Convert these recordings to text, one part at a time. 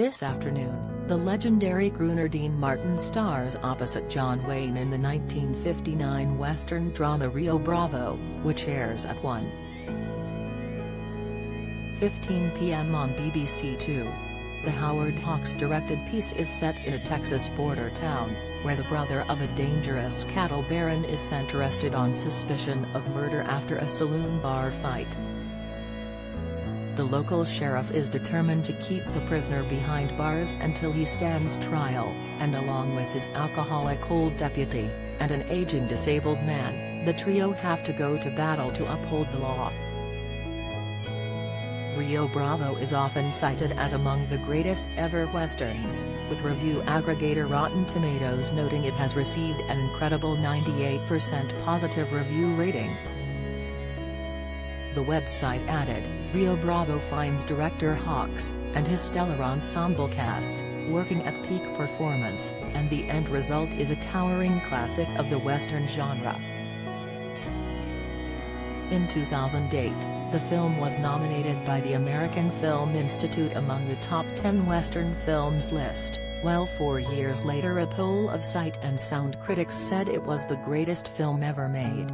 This afternoon, the legendary crooner Dean Martin stars opposite John Wayne in the 1959 Western drama Rio Bravo, which airs at 1:15 p.m. on BBC Two. The Howard Hawks directed piece is set in a Texas border town, where the brother of a dangerous cattle baron is sent arrested on suspicion of murder after a saloon bar fight. The local sheriff is determined to keep the prisoner behind bars until he stands trial, and along with his alcoholic old deputy, and an aging disabled man, the trio have to go to battle to uphold the law. Rio Bravo is often cited as among the greatest ever westerns, with review aggregator Rotten Tomatoes noting it has received an incredible 98% positive review rating. The website added, Rio Bravo finds director Hawks, and his stellar ensemble cast, working at peak performance, and the end result is a towering classic of the Western genre. In 2008, the film was nominated by the American Film Institute among the top 10 Western films list, while 4 years later a poll of Sight and Sound critics said it was the greatest film ever made.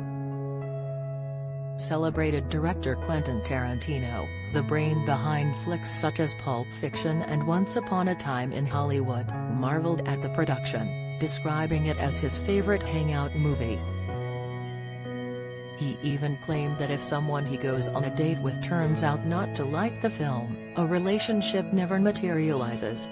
Celebrated director Quentin Tarantino, the brain behind flicks such as Pulp Fiction and Once Upon a Time in Hollywood, marveled at the production, describing it as his favorite hangout movie. He even claimed that if someone he goes on a date with turns out not to like the film, a relationship never materializes.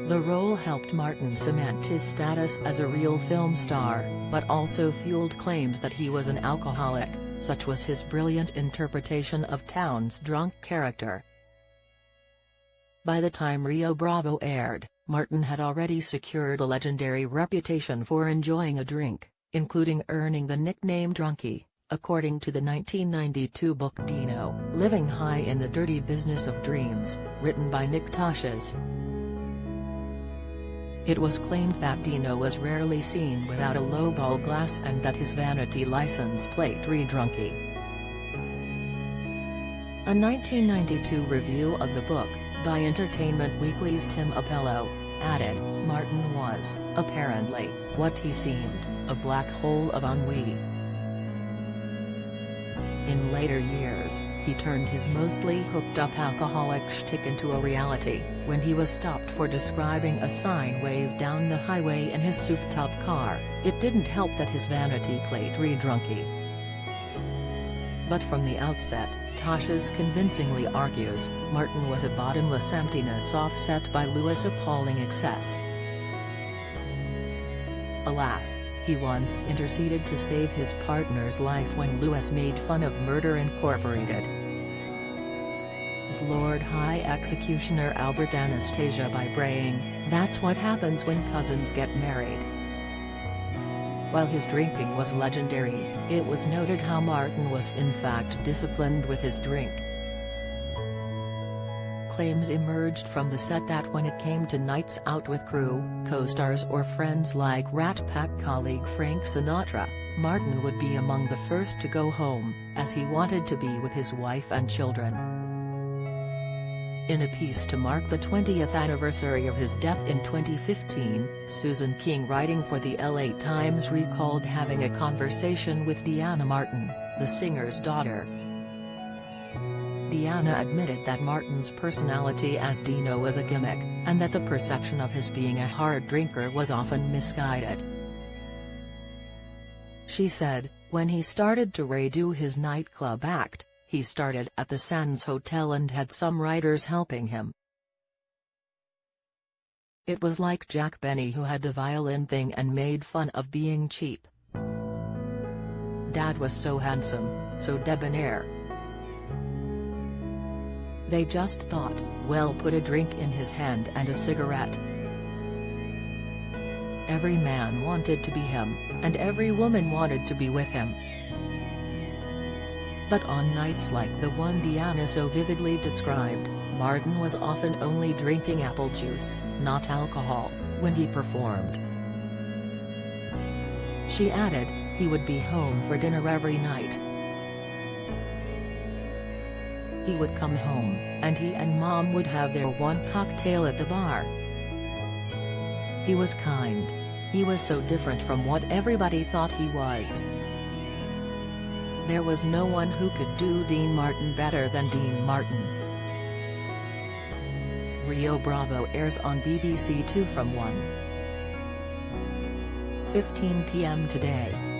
The role helped Martin cement his status as a real film star, but also fueled claims that he was an alcoholic, such was his brilliant interpretation of Town's drunk character. By the time Rio Bravo aired, Martin had already secured a legendary reputation for enjoying a drink, including earning the nickname Drunkie, according to the 1992 book Dino, Living High in the Dirty Business of Dreams, written by Nick Tosches. It was claimed that Dino was rarely seen without a lowball glass and that his vanity license plate read Drunkie. A 1992 review of the book, by Entertainment Weekly's Tim Appello, added, Martin was, apparently, what he seemed, a black hole of ennui. In later years, he turned his mostly hooked-up alcoholic shtick into a reality, when he was stopped for describing a sine wave down the highway in his souped-up car. It didn't help that his vanity plate read Drunkie. But from the outset, Tosches convincingly argues, Martin was a bottomless emptiness offset by Lewis' appalling excess. Alas, he once interceded to save his partner's life when Lewis made fun of Murder Incorporated. Lord High Executioner Albert Anastasia by braying, "That's what happens when cousins get married." While his drinking was legendary, it was noted how Martin was in fact disciplined with his drink. Claims emerged from the set that when it came to nights out with crew, co-stars or friends like Rat Pack colleague Frank Sinatra, Martin would be among the first to go home, as he wanted to be with his wife and children. In a piece to mark the 20th anniversary of his death in 2015, Susan King, writing for the LA Times, recalled having a conversation with Deanna Martin, the singer's daughter. Deanna admitted that Martin's personality as Dino was a gimmick, and that the perception of his being a hard drinker was often misguided. She said, when he started to redo his nightclub act, he started at the Sands Hotel and had some writers helping him. It was like Jack Benny, who had the violin thing and made fun of being cheap. Dad was so handsome, so debonair. They just thought, well, put a drink in his hand and a cigarette. Every man wanted to be him, and every woman wanted to be with him. But on nights like the one Deanna so vividly described, Martin was often only drinking apple juice, not alcohol, when he performed. She added, he would be home for dinner every night. He would come home, and he and Mom would have their one cocktail at the bar. He was kind. He was so different from what everybody thought he was. There was no one who could do Dean Martin better than Dean Martin. Rio Bravo airs on BBC Two from 1:15 p.m. today.